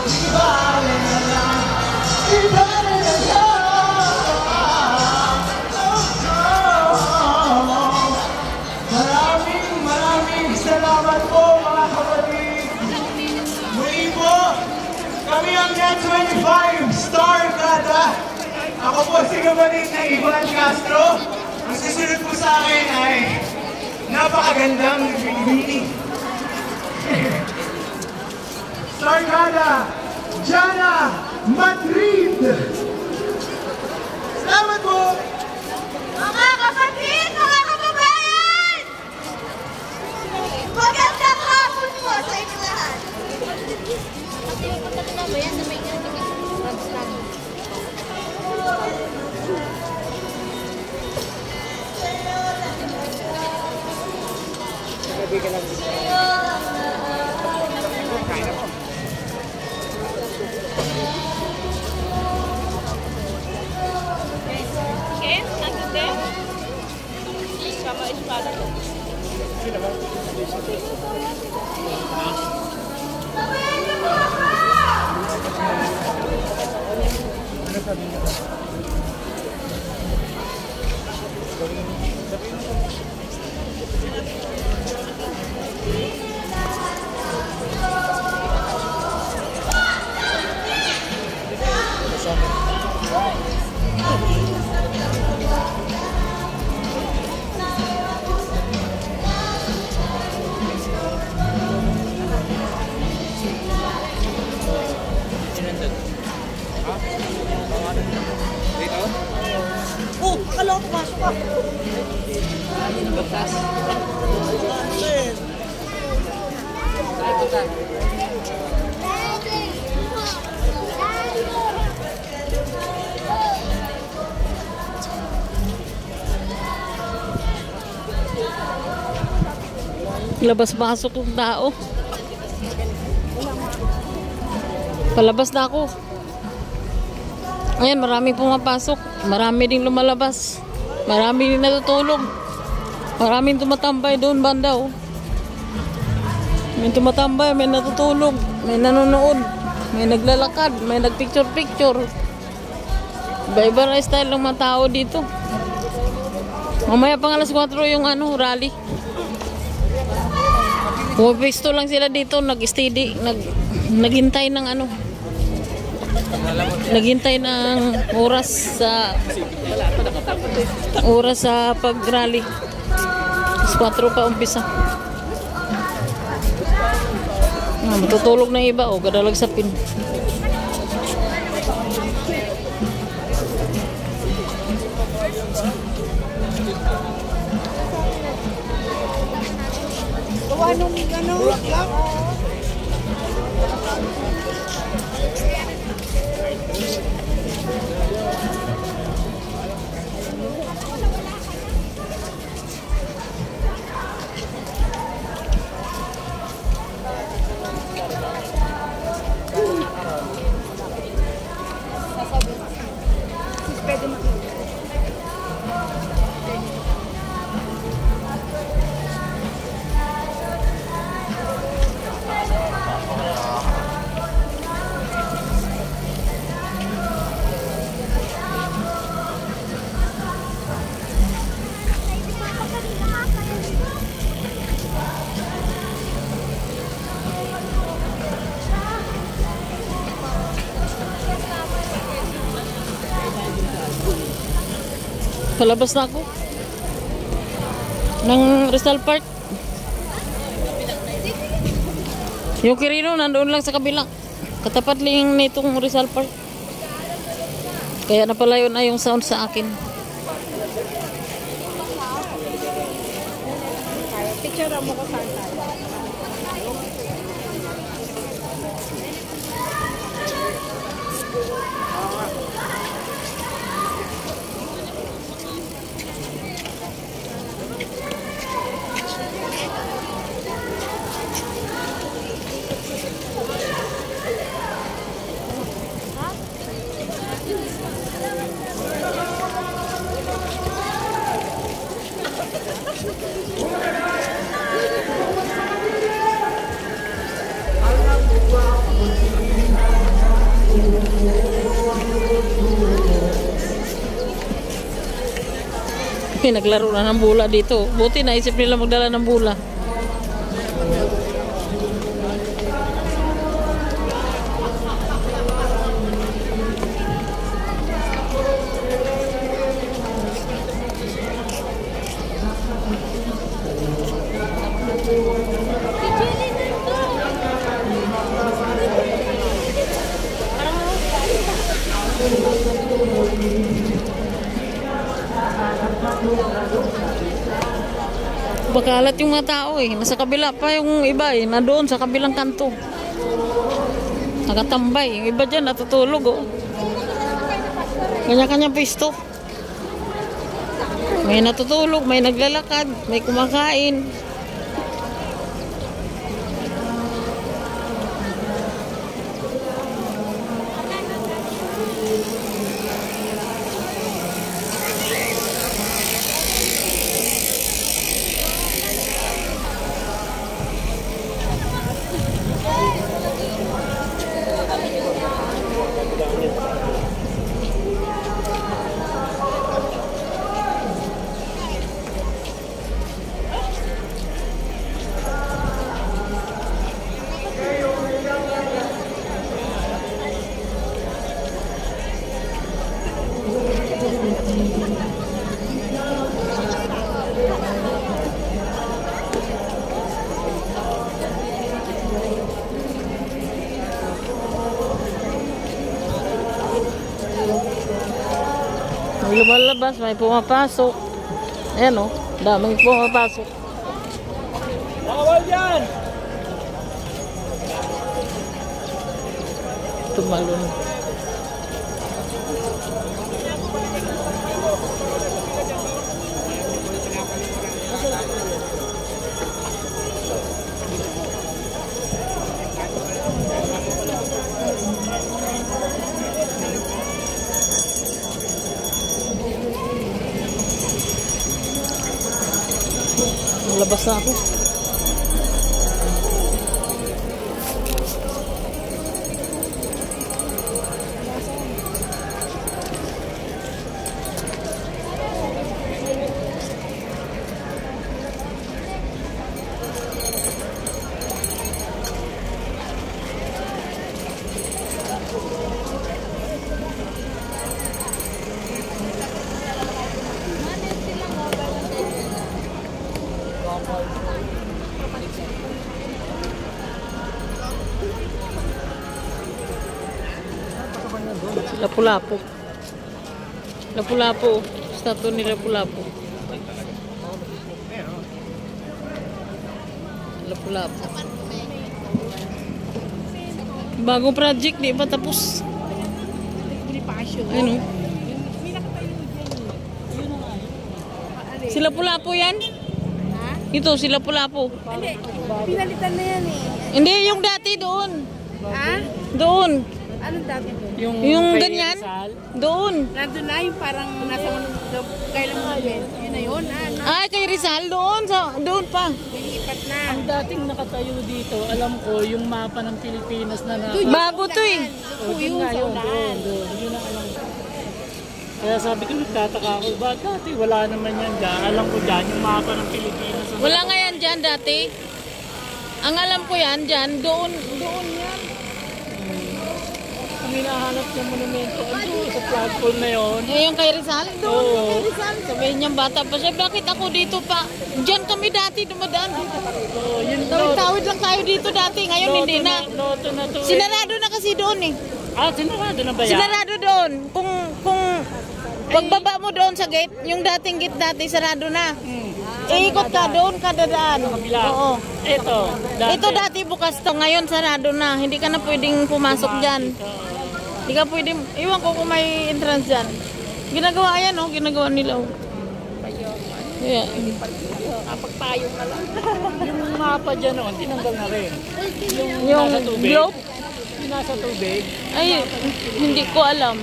Di bale na lang, di bale na lang. Maraming salamat po mga kapatid. Muli po, kami ang Net 25 Star Kada. Ako po si kapatid na Ivan Castro. Ang susunod po sa akin ay napakagandang bini. Star Kada, Jana Madrid. Salamat po! Mga kapatid, mga kababayan! Magandang hapon po sa inyo lahat. Sama espada ko. Oh, akala ko pumasok ka. Labas-pasok yung tao. Palabas na ako. Ayan, maraming pumapasok. Marami ding lumalabas. Marami din natutulog. Maraming tumatambay doon banda, oh. May tumatambay, may natutulog, may nanonood, may naglalakad, may nagpicture-picture. Iba-iba na style ng mga tao dito. Mamaya pang alas 4 yung rally. Pumipisto lang sila dito, nag-steady, naghintay ng naghintay ng oras sa pag-rally. Alas 4 pa umpisa. Matutulog na iba, kadalag sa pin. Gawa nung Palabas na ako ng Rizal Park. Yung Quirino nandoon lang sa kabila, katapat lang nitong Rizal Park. Kaya napalayo na yung sound sa akin. picture mo ko saan. Naglaro na ng bula dito. Buti naisip nila magdala ng bula. Bakalat yung mga tao eh. Nasa kabila pa yung iba eh. Na doon sa kabilang kanto. Nakatambay. Yung iba dyan natutulog oh. Kanya-kanyang pwesto. May natutulog, may naglalakad, may kumakain. May lumalabas, may pumapasok. Ayan o, daming pumapasok. Bawal yan! Tumalon. Labas na ako. Lapu-Lapu. Lapu-Lapu. Statue ni Lapu-Lapu. Lapu-Lapu. Bagong project, di pa tapos. Ano? Si Lapu-Lapu yan? Ito, si Lapu-Lapu. Hindi, pinalitan na yan eh. Hindi, yung dati doon. Ha? Doon. Anong dati po? Yung ganyan? Doon. Nandun na yung parang nasa kailan mo yun? Yun na yun? Ay, kay Rizal, doon. Doon pa. Nilipat na. Ang dating nakatayo dito, alam ko, yung mapa ng Pilipinas na Bago to eh. Yung sa unahan. doon. Yun ang alam ko. Kaya sabi ko, nagtataka ako, bakit dati wala naman yan dyan? Alam ko dyan, yung mapa ng Pilipinas. Wala nga yan dyan dati. Ang alam ko yan dyan, doon yan. Kung hinahanap ng monumento, ano, sa flagpole na yun. Eh, yung kay Rizal, doon. Oo. Kay Rizal. Sabihin niyang bata pa siya, bakit ako dito pa? Diyan kami dati dumadaan. So, yun Tawid-tawid lang tayo dito dati, ngayon hindi na. Loto na to. Sinarado na kasi doon eh. Sinarado na ba yan? Sinarado doon. Kung pagbaba mo doon sa gate, yung dating gate dati, sarado na. Iikot ka doon, kadadaan. Oo. Ito dati bukas to, ngayon sarado na. Hindi ka na pwedeng pumasok dyan. Hindi ka pwedeng, iwan ko kung may entrance dyan. Ginagawa yan oh, ginagawa nila oh. Yeah. Pagpayong na lang. Yung mapa dyan noon, tinanggal na rin. Yung nasa tubig. globe? Yung nasa tubig. Ay, hindi ko alam.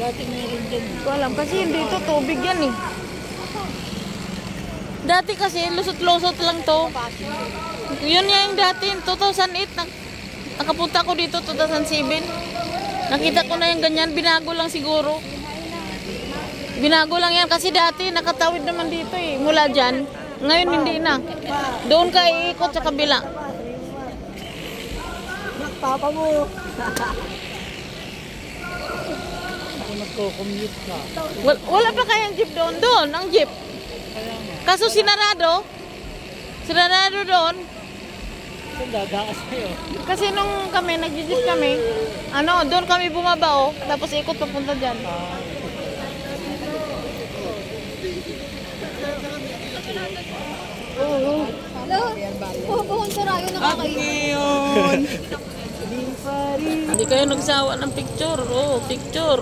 Dati meron dyan. Hindi ko alam kasi dito tubig yan eh. Dati kasi lusot-lusot lang to. Yun yung dati, 2008. Nakapunta ko dito 2007. Nakita ko na yung ganyan, binago lang siguro. Binago lang yan kasi dati nakatawid naman dito eh. Mula dyan. Ngayon hindi na. Doon ka iikot sa kabila. Papa mo. Kung nagko-commute ka, Wala pa kayang jeep doon. Doon, ang jeep. kaya nga. Kaso sinarado. Sinarado doon. Saan dadaas kayo? Kasi nung kami, nag-jeep kami, doon kami bumaba oh. Tapos ikot papunta dyan. Hello? Pupunta Sarayo nakakain. Hindi kayo nagsawa ng picture. Oh, picture.